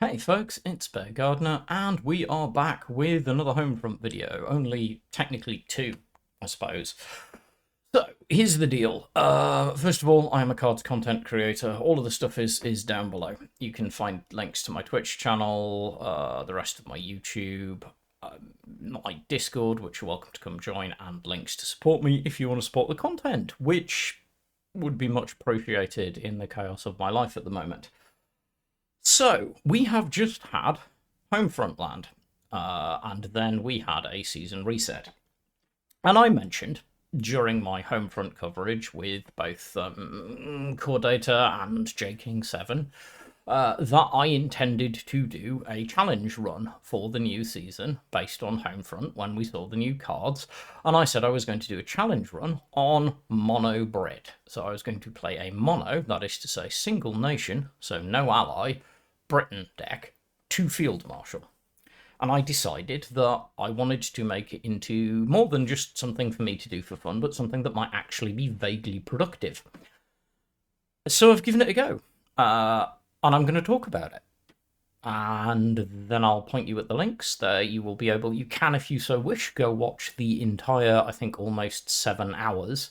Hey folks, it's Bear Gardener, and we are back with another Homefront video, only technically two, I suppose. So, here's the deal. First of all, I am a cards content creator. All of the stuff is down below. You can find links to my Twitch channel, the rest of my YouTube, my Discord, which you're welcome to come join, and links to support me if you want to support the content, which would be much appreciated in the chaos of my life at the moment. So, we have just had Homefront land, and then we had a season reset. And I mentioned during my Homefront coverage with both Core Data and JKing7 that I intended to do a challenge run for the new season based on Homefront when we saw the new cards. And I said I was going to do a challenge run on Mono Brit. So I was going to play a mono, that is to say single nation, so no ally, Britain deck to Field Marshal. And I decided that I wanted to make it into more than just something for me to do for fun, but something that might actually be vaguely productive. So I've given it a go, and I'm going to talk about it. And then I'll point you at the links. There you will be able, you can, if you so wish, go watch the entire, I think, almost 7 hours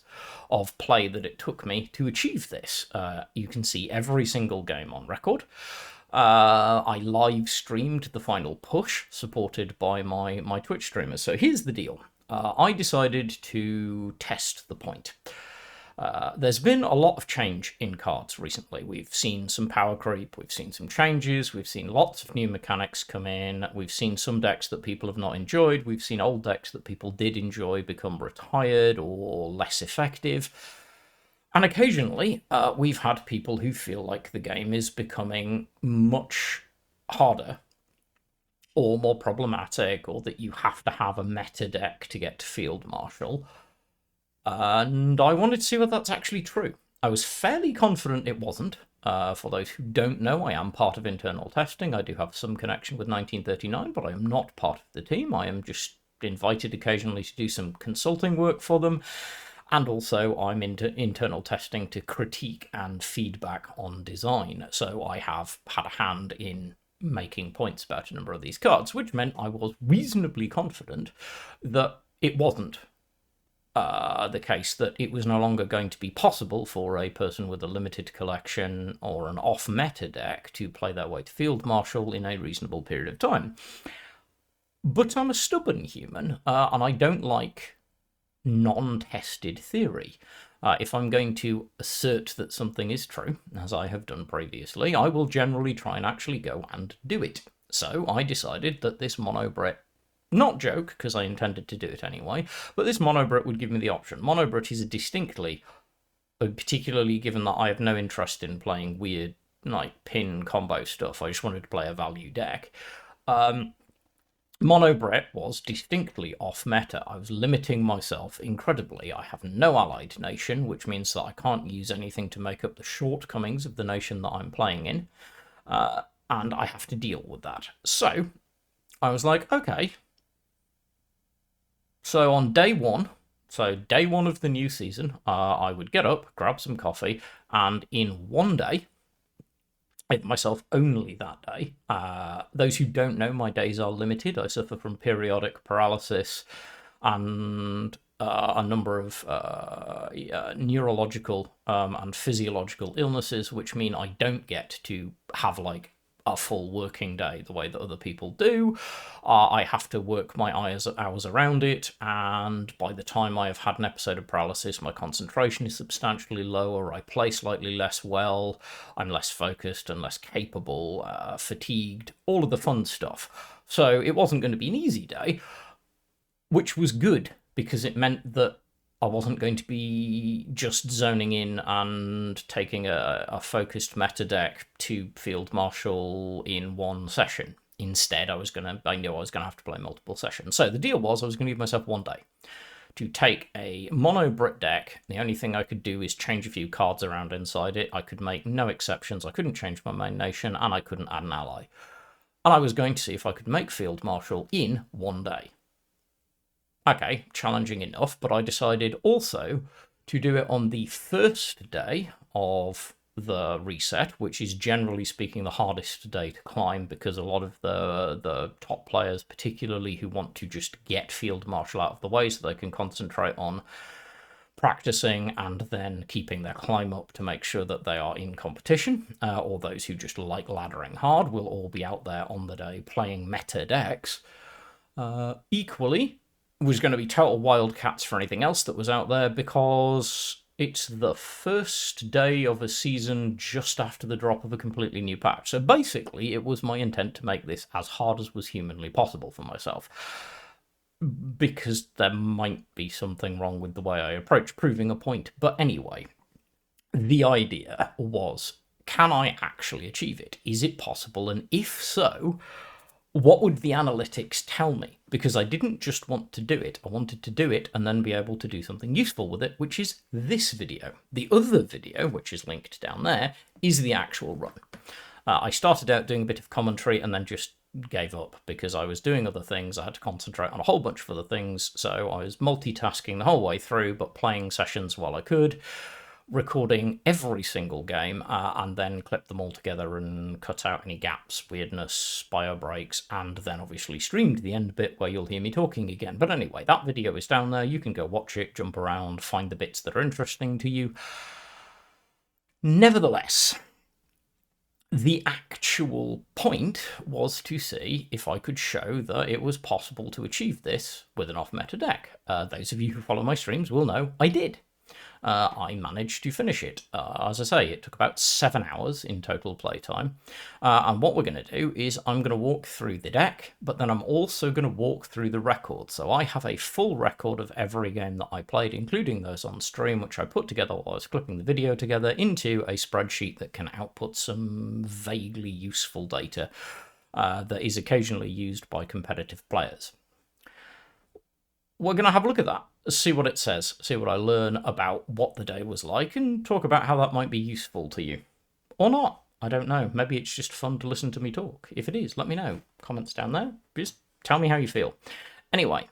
of play that it took me to achieve this. You can see every single game on record. I live streamed the final push, supported by my Twitch streamers. So here's the deal. I decided to test the point. There's been a lot of change in cards recently. We've seen some power creep, we've seen some changes, we've seen lots of new mechanics come in, we've seen some decks that people have not enjoyed, we've seen old decks that people did enjoy become retired or less effective. And occasionally, we've had people who feel like the game is becoming much harder or more problematic, or that you have to have a meta deck to get to Field Marshal. And I wanted to see whether that's actually true. I was fairly confident it wasn't. For those who don't know, I am part of internal testing. I do have some connection with 1939, but I am not part of the team. I am just invited occasionally to do some consulting work for them. And also, I'm into internal testing to critique and feedback on design. So I have had a hand in making points about a number of these cards, which meant I was reasonably confident that it wasn't the case, that it was no longer going to be possible for a person with a limited collection or an off-meta deck to play their way to Field Marshal in a reasonable period of time. But I'm a stubborn human, and I don't like non-tested theory. If I'm going to assert that something is true, as I have done previously, I will generally try and actually go and do it. So I decided that this Mono Brit, not joke, because I intended to do it anyway, but this Mono Brit would give me the option. Mono Brit is a distinctly, particularly given that I have no interest in playing weird, like, pin combo stuff, I just wanted to play a value deck. Mono Brit was distinctly off-meta. I was limiting myself incredibly. I have no allied nation, which means that I can't use anything to make up the shortcomings of the nation that I'm playing in, and I have to deal with that. So I was like, okay. So on day one of the new season, I would get up, grab some coffee, and in one day, myself only that day. Those who don't know, my days are limited. I suffer from periodic paralysis and a number of neurological and physiological illnesses, which mean I don't get to have like a full working day the way that other people do. I have to work my hours around it, and by the time I have had an episode of paralysis, my concentration is substantially lower, I play slightly less well, I'm less focused and less capable, fatigued, all of the fun stuff. So it wasn't going to be an easy day, which was good, because it meant that I wasn't going to be just zoning in and taking a focused meta deck to Field Marshal in one session. Instead, I knew I was going to have to play multiple sessions. So the deal was I was going to give myself one day to take a Mono Brit deck. The only thing I could do is change a few cards around inside it. I could make no exceptions. I couldn't change my main nation, and I couldn't add an ally. And I was going to see if I could make Field Marshal in one day. Okay, challenging enough, but I decided also to do it on the first day of the reset, which is generally speaking the hardest day to climb, because a lot of the top players, particularly who want to just get field marshal out of the way so they can concentrate on practicing and then keeping their climb up to make sure that they are in competition, or those who just like laddering hard, will all be out there on the day playing meta decks. Equally, was going to be total wildcats for anything else that was out there, because it's the first day of a season just after the drop of a completely new patch. So basically, it was my intent to make this as hard as was humanly possible for myself, because there might be something wrong with the way I approach proving a point. But anyway, the idea was, can I actually achieve it? Is it possible? And if so, what would the analytics tell me? Because I didn't just want to do it, I wanted to do it and then be able to do something useful with it, which is this video. The other video, which is linked down there, is the actual run. I started out doing a bit of commentary and then just gave up because I was doing other things. I had to concentrate on a whole bunch of other things, so I was multitasking the whole way through, but playing sessions while I could, recording every single game, and then clip them all together and cut out any gaps, weirdness, bio breaks, and then obviously streamed the end bit where you'll hear me talking again. But anyway, that video is down there. You can go watch it, jump around, find the bits that are interesting to you. Nevertheless, the actual point was to see if I could show that it was possible to achieve this with an off-meta deck. Those of you who follow my streams will know I did. I managed to finish it. As I say, it took about 7 hours in total playtime. And what we're going to do is I'm going to walk through the deck, but then I'm also going to walk through the record. So I have a full record of every game that I played, including those on stream, which I put together while I was clipping the video together into a spreadsheet that can output some vaguely useful data that is occasionally used by competitive players. We're going to have a look at that, see what it says, see what I learn about what the day was like, and talk about how that might be useful to you. Or not, I don't know. Maybe it's just fun to listen to me talk. If it is, let me know. Comments down there. Just tell me how you feel. Anyway,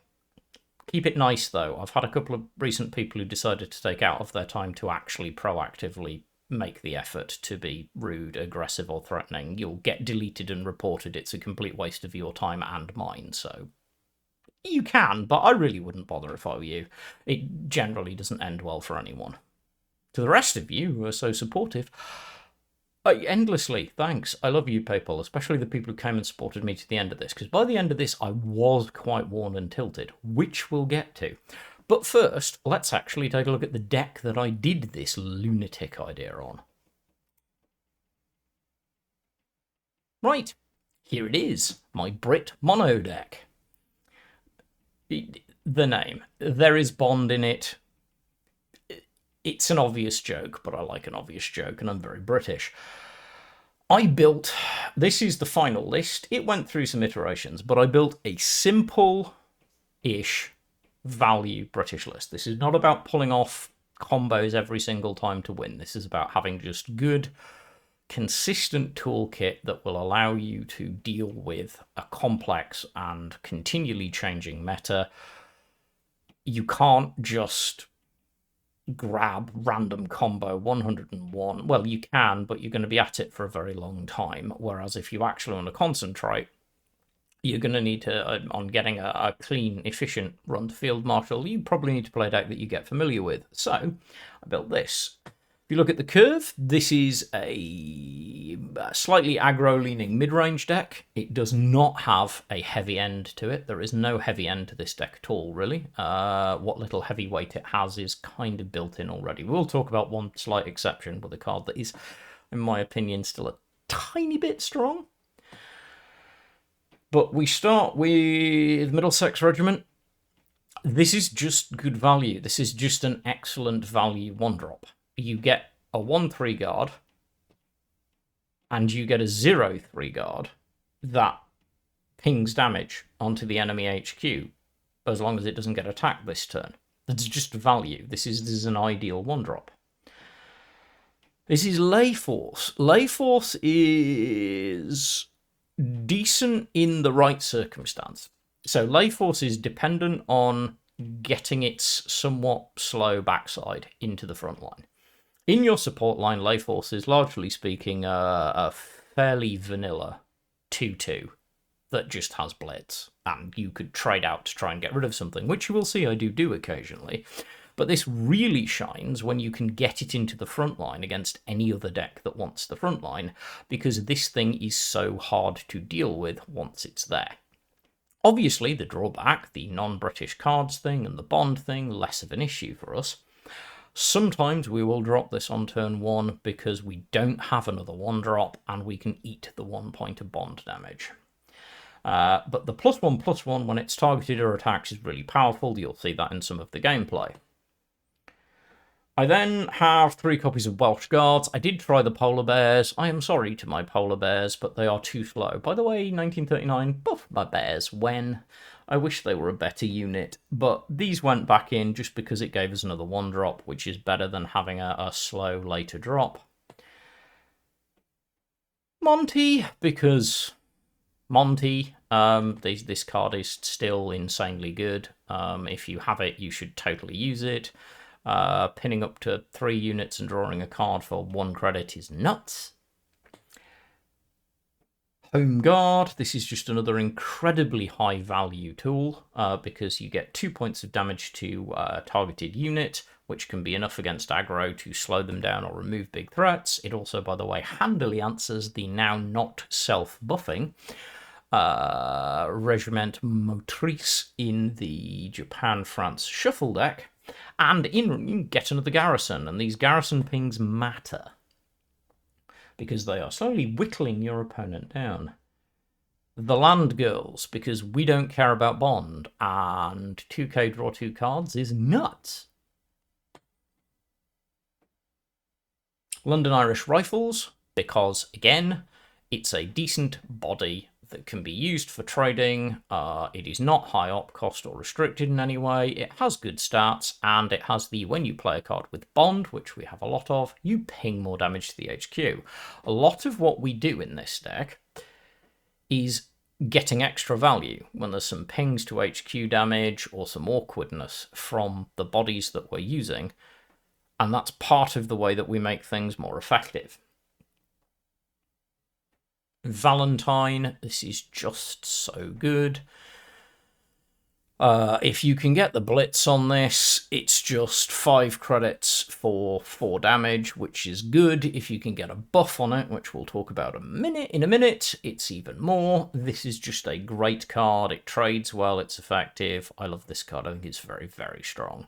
keep it nice, though. I've had a couple of recent people who decided to take out of their time to actually proactively make the effort to be rude, aggressive, or threatening. You'll get deleted and reported. It's a complete waste of your time and mine, so you can, but I really wouldn't bother if I were you. It generally doesn't end well for anyone. To the rest of you who are so supportive, endlessly, thanks. I love you, people, especially the people who came and supported me to the end of this, because by the end of this, I was quite worn and tilted, which we'll get to. But first, let's actually take a look at the deck that I did this lunatic idea on. Right, here it is, my Brit Mono deck. The name. There is Bond in it. It's an obvious joke, but I like an obvious joke, and I'm very British. I built... This is the final list. It went through some iterations, but I built a simple-ish value British list. This is not about pulling off combos every single time to win. This is about having just good, consistent toolkit that will allow you to deal with a complex and continually changing meta. You can't just grab random combo 101. Well, you can, but you're going to be at it for a very long time. Whereas if you actually want to concentrate, you're going to need to, on getting a clean, efficient run to field marshal, you probably need to play a deck that you get familiar with. So I built this. If you look at the curve, this is a slightly aggro-leaning mid-range deck. It does not have a heavy end to it. There is no heavy end to this deck at all, really. What little heavyweight it has is kind of built in already. We'll talk about one slight exception with a card that is, in my opinion, still a tiny bit strong. But we start with Middlesex Regiment. This is just good value. This is just an excellent value 1-drop. You get a 1/3 guard, and you get a 0/3 guard that pings damage onto the enemy HQ, as long as it doesn't get attacked this turn. That's just value. This is an ideal 1-drop. This is Lay Force. Lay Force is decent in the right circumstance. So Lay Force is dependent on getting its somewhat slow backside into the front line. In your support line, Lay Force is, largely speaking, a fairly vanilla 2-2 that just has Blitz, and you could trade out to try and get rid of something, which you will see I do occasionally. But this really shines when you can get it into the front line against any other deck that wants the front line, because this thing is so hard to deal with once it's there. Obviously, the drawback, the non-British cards thing and the bond thing, less of an issue for us. Sometimes we will drop this on turn 1 because we don't have another 1-drop and we can eat the 1 point of bond damage. But the +1/+1 when it's targeted or attacks is really powerful. You'll see that in some of the gameplay. I then have 3 copies of Welsh Guards. I did try the Polar Bears. I am sorry to my Polar Bears, but they are too slow. By the way, 1939, buff my bears when. I wish they were a better unit, but these went back in just because it gave us another 1-drop, which is better than having a slow later drop. Monty, because Monty, this card is still insanely good. If you have it, you should totally use it. Pinning up to 3 units and drawing a card for 1 credit is nuts. Home Guard, this is just another incredibly high value tool because you get 2 points of damage to a targeted unit, which can be enough against aggro to slow them down or remove big threats. It also, by the way, handily answers the now not self-buffing Regiment Motrice in the Japan-France Shuffle deck. And you get another garrison, and these garrison pings matter because they are slowly whittling your opponent down. The Land Girls, because we don't care about bond, and 2k draw 2 cards is nuts. London Irish Rifles, because, again, it's a decent body that can be used for trading. It is not high op cost or restricted in any way. It has good stats, and it has the when you play a card with bond, which we have a lot of, you ping more damage to the HQ. A lot of what we do in this deck is getting extra value when there's some pings to HQ damage or some awkwardness from the bodies that we're using, and that's part of the way that we make things more effective. Valentine, this is just so good. If you can get the Blitz on this, it's just 5 credits for 4 damage, which is good. If you can get a buff on it, which we'll talk about in a minute, it's even more. This is just a great card. It trades well, it's effective. I love this card. I think it's very, very strong.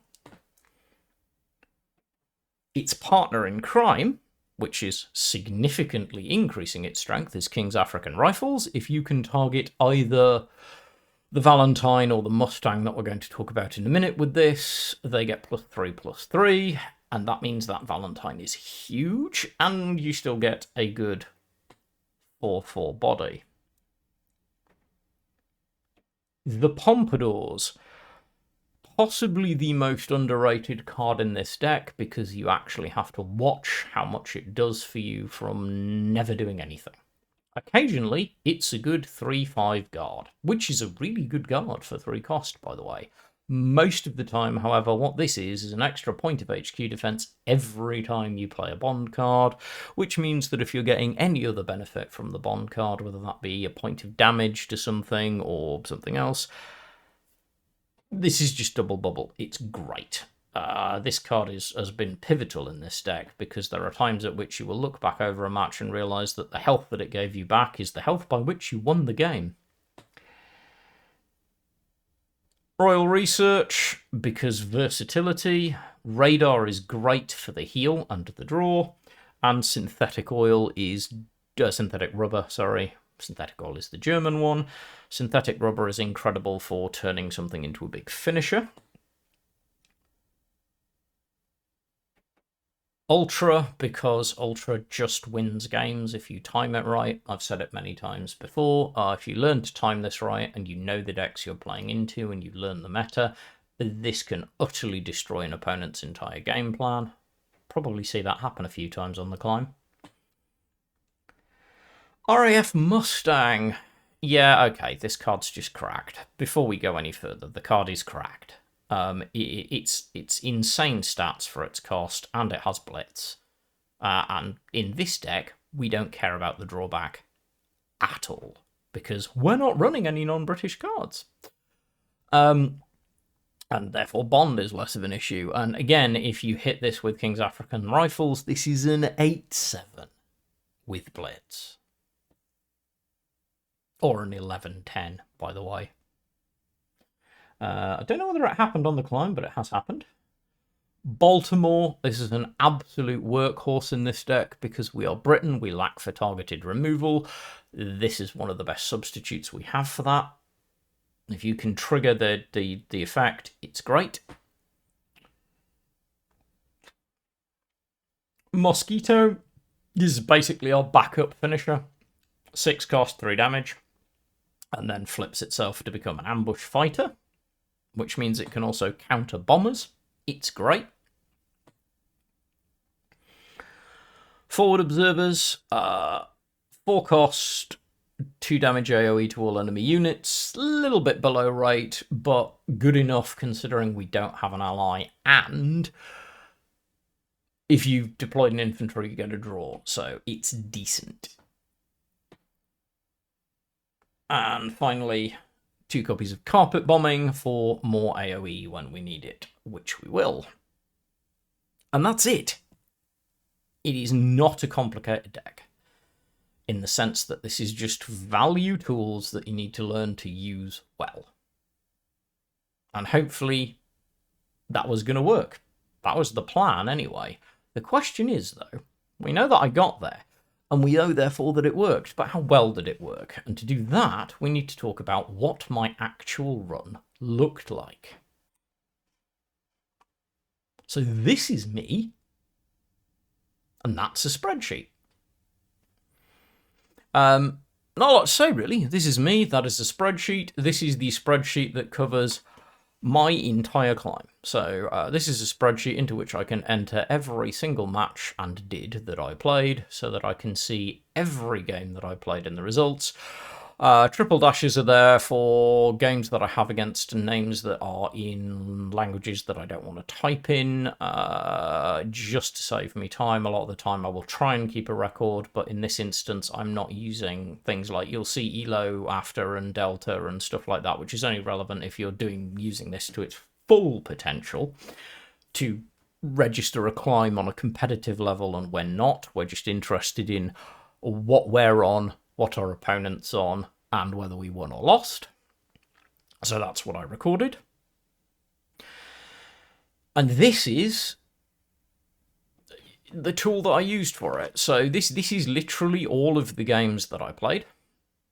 Its partner in crime, which is significantly increasing its strength, is King's African Rifles. If you can target either the Valentine or the Mustang that we're going to talk about in a minute with this, they get +3/+3, and that means that Valentine is huge, and you still get a good 4/4 body. The Pompadours. Possibly the most underrated card in this deck because you actually have to watch how much it does for you from never doing anything. Occasionally, it's a good 3/5 guard, which is a really good guard for 3 cost, by the way. Most of the time, however, what this is an extra point of HQ defense every time you play a bond card, which means that if you're getting any other benefit from the bond card, whether that be a point of damage to something or something else, this is just double bubble. It's great. This card has been pivotal in this deck because there are times at which you will look back over a match and realise that the health that it gave you back is the health by which you won the game. Royal Research, because versatility. Radar is great for the heal under the draw, and synthetic rubber, sorry. Synthetic oil is the German one. Synthetic rubber is incredible for turning something into a big finisher. Ultra, because Ultra just wins games if you time it right. I've said it many times before. If you learn to time this right and you know the decks you're playing into and you learn the meta, this can utterly destroy an opponent's entire game plan. Probably see that happen a few times on the climb. RAF Mustang. Yeah, okay, this card's just cracked. Before we go any further, the card is cracked. It's insane stats for its cost, and it has Blitz. And in this deck, we don't care about the drawback at all, because we're not running any non-British cards. And therefore Bond is less of an issue. And again, if you hit this with King's African Rifles, this is an 8-7 with Blitz. Or an 11-10, by the way. I don't know whether it happened on the climb, but it has happened. Baltimore, this is an absolute workhorse in this deck because we are Britain, we lack for targeted removal. This is one of the best substitutes we have for that. If you can trigger the effect, it's great. Mosquito is basically our backup finisher. 6 cost, 3 damage, and then flips itself to become an ambush fighter, which means it can also counter bombers. It's great. Forward Observers, 4 cost, 2 damage AoE to all enemy units. A little bit below rate, but good enough considering we don't have an ally. And if you've deployed an infantry, you get a draw, so it's decent. And finally, 2 copies of Carpet Bombing for more AoE when we need it, which we will. And that's it. It is not a complicated deck, in the sense that this is just value tools that you need to learn to use well. And hopefully that was going to work. That was the plan anyway. The question is, though, we know that I got there, and we know, therefore, that it worked, but how well did it work? And to do that, we need to talk about what my actual run looked like. So this is me, and that's a spreadsheet. Not a lot to say, really. This is me, that is a spreadsheet. This is the spreadsheet that covers my entire climb. So this is a spreadsheet into which I can enter every single match and did that I played, so that I can see every game that I played in the results. Triple dashes are there for games that I have against names that are in languages that I don't want to type in, just to save me time. A lot of the time I will try and keep a record, but in this instance I'm not using things like, you'll see ELO after and delta and stuff like that, which is only relevant if you're using this to its full potential to register a climb on a competitive level, and when not, we're just interested in what we're on, what our opponent's on, and whether we won or lost. So that's what I recorded. And this is the tool that I used for it. So this is literally all of the games that I played.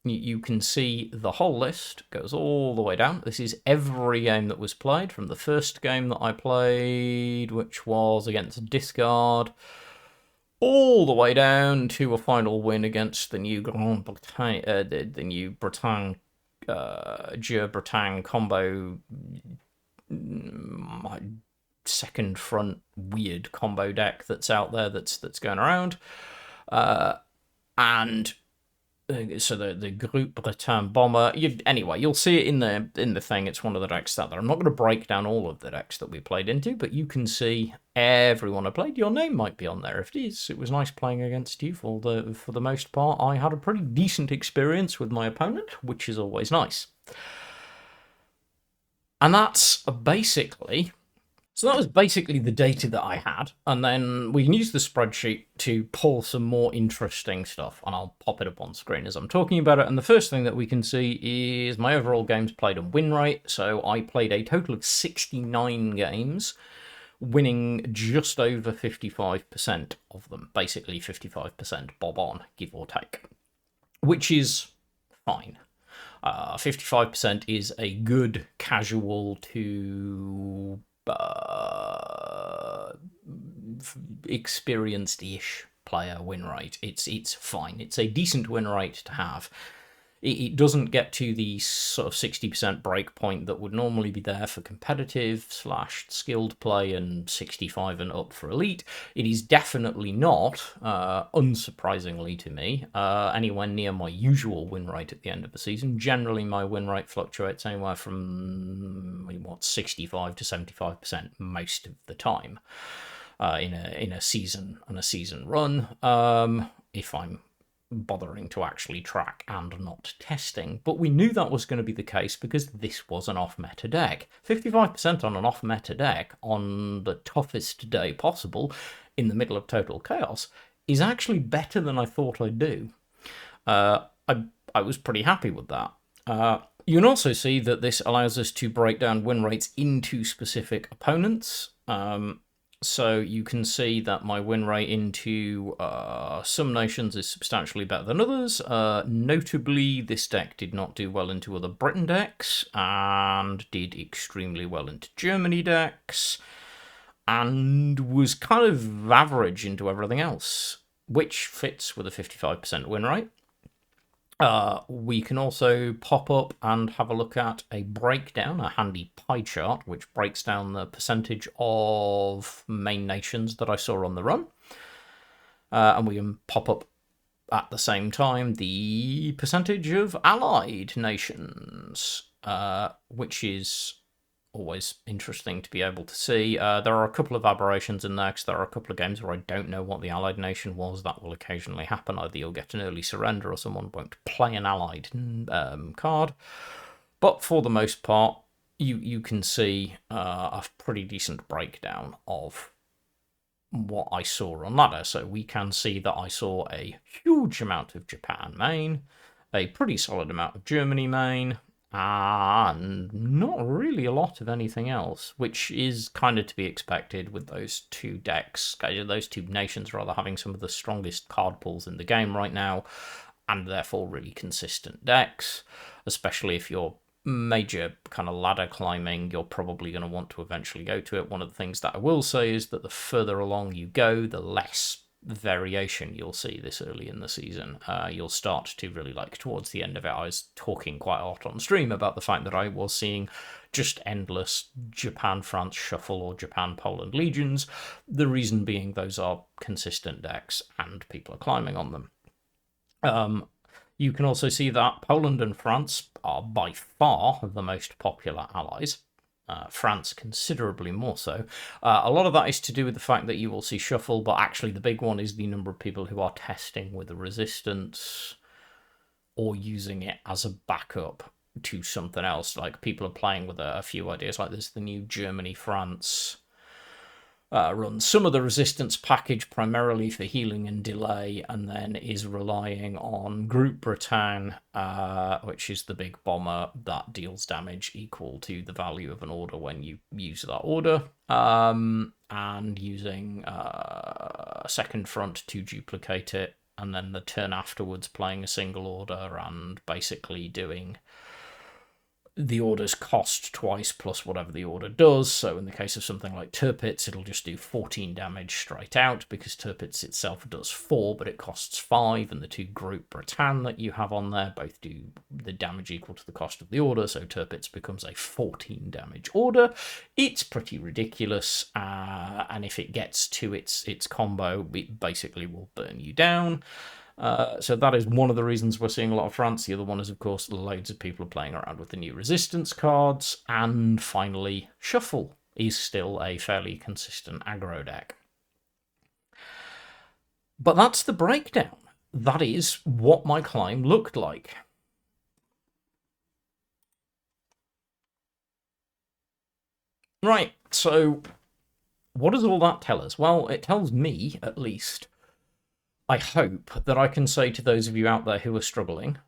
You can see the whole list goes all the way down. This is every game that was played, from the first game that I played, which was against Discard, all the way down to a final win against the new Bretagne, Bretagne combo, second front weird combo deck that's out there that's going around, and so the Groupe Bretagne Bomber. Anyway, you'll see it in the thing. It's one of the decks out there. I'm not going to break down all of the decks that we played into, but you can see everyone I played. Your name might be on there. If it is, it was nice playing against you for the most part. I had a pretty decent experience with my opponent, which is always nice. And that's basically... So that was basically the data that I had, and then we can use the spreadsheet to pull some more interesting stuff, and I'll pop it up on screen as I'm talking about it. And the first thing that we can see is my overall games played and win rate. So I played a total of 69 games, winning just over 55% of them, basically 55% bob on, give or take, which is fine. 55% is a good casual to... experienced-ish player win rate. It's fine. It's a decent win rate to have. It doesn't get to the sort of 60% break point that would normally be there for competitive / skilled play, and 65 and up for elite. It is definitely not, unsurprisingly to me, anywhere near my usual win rate at the end of the season. Generally, my win rate fluctuates anywhere from 65 to 75% most of the time. in a season run, if I'm bothering to actually track and not testing. But we knew that was going to be the case because this was an off-meta deck. 55% on an off-meta deck on the toughest day possible in the middle of total chaos is actually better than I thought I'd do. I was pretty happy with that. You can also see that this allows us to break down win rates into specific opponents. So you can see that my win rate into some nations is substantially better than others. Notably, this deck did not do well into other Britain decks, and did extremely well into Germany decks, and was kind of average into everything else, which fits with a 55% win rate. We can also pop up and have a look at a breakdown, a handy pie chart, which breaks down the percentage of main nations that I saw on the run. And we can pop up at the same time the percentage of allied nations, which is always interesting to be able to see. There are a couple of aberrations in there because there are a couple of games where I don't know what the allied nation was. That will occasionally happen. Either you'll get an early surrender or someone won't play an allied card. But for the most part, you can see a pretty decent breakdown of what I saw on ladder. So we can see that I saw a huge amount of Japan main, a pretty solid amount of Germany main, and not really a lot of anything else, which is kind of to be expected with those two decks, those two nations rather, having some of the strongest card pools in the game right now, and therefore really consistent decks, especially if you're major kind of ladder climbing, you're probably going to want to eventually go to it. One of the things that I will say is that the further along you go, the less variation you'll see this early in the season. You'll start to really like towards the end of it. I was talking quite a lot on stream about the fact that I was seeing just endless Japan-France shuffle or Japan-Poland legions. The reason being those are consistent decks and people are climbing on them. You can also see that Poland and France are by far the most popular allies. France considerably more so. A lot of that is to do with the fact that you will see shuffle, but actually the big one is the number of people who are testing with a resistance or using it as a backup to something else. Like, people are playing with a few ideas, like there's the new Germany-France runs some of the resistance package primarily for healing and delay, and then is relying on Group Britain, which is the big bomber that deals damage equal to the value of an order when you use that order, and using Second Front to duplicate it, and then the turn afterwards playing a single order and basically doing the order's cost twice plus whatever the order does. So in the case of something like Tirpitz, it'll just do 14 damage straight out because Tirpitz itself does 4, but it costs 5, and the two Group Britain that you have on there both do the damage equal to the cost of the order, so Tirpitz becomes a 14 damage order. It's pretty ridiculous, and if it gets to its combo, it basically will burn you down. So that is one of the reasons we're seeing a lot of France. The other one is, of course, loads of people are playing around with the new resistance cards. And finally, Shuffle is still a fairly consistent aggro deck. But that's the breakdown. That is what my climb looked like. Right, so what does all that tell us? Well, it tells me, at least, I hope that I can say to those of you out there who are struggling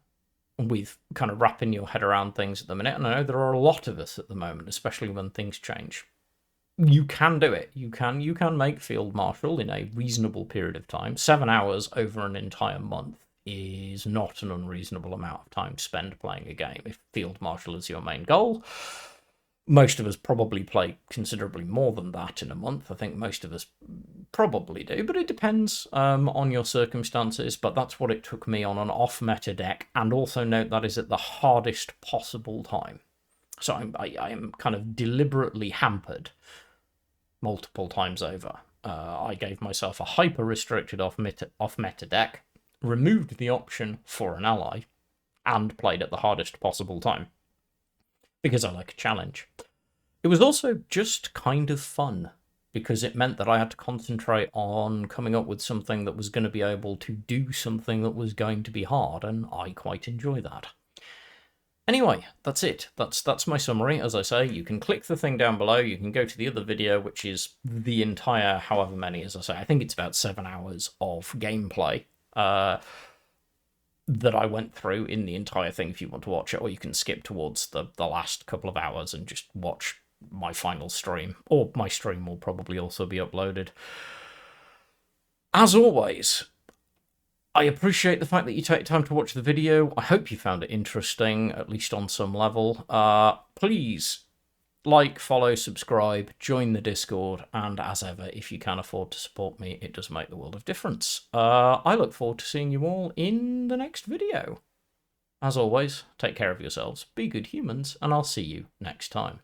with kind of wrapping your head around things at the minute, and I know there are a lot of us at the moment, especially when things change, you can do it. You can make Field Marshal in a reasonable period of time. 7 hours over an entire month is not an unreasonable amount of time to spend playing a game if Field Marshal is your main goal. Most of us probably play considerably more than that in a month. I think most of us probably do, but it depends on your circumstances. But that's what it took me on an off-meta deck, and also note that is at the hardest possible time. So I am kind of deliberately hampered multiple times over. I gave myself a hyper-restricted off-meta deck, removed the option for an ally, and played at the hardest possible time. Because I like a challenge. It was also just kind of fun. because it meant that I had to concentrate on coming up with something that was going to be able to do something that was going to be hard, and I quite enjoy that. Anyway, that's it. That's my summary. As I say, you can click the thing down below, you can go to the other video, which is the entire, however many, as I say, I think it's about 7 hours of gameplay that I went through in the entire thing if you want to watch it, or you can skip towards the last couple of hours and just watch my final stream, or my stream will probably also be uploaded. As always, I appreciate the fact that you take time to watch the video. I hope you found it interesting, at least on some level. Please like, follow, subscribe, join the Discord, and as ever, if you can afford to support me, it does make the world of difference. I look forward to seeing you all in the next video. As always, take care of yourselves, be good humans, and I'll see you next time.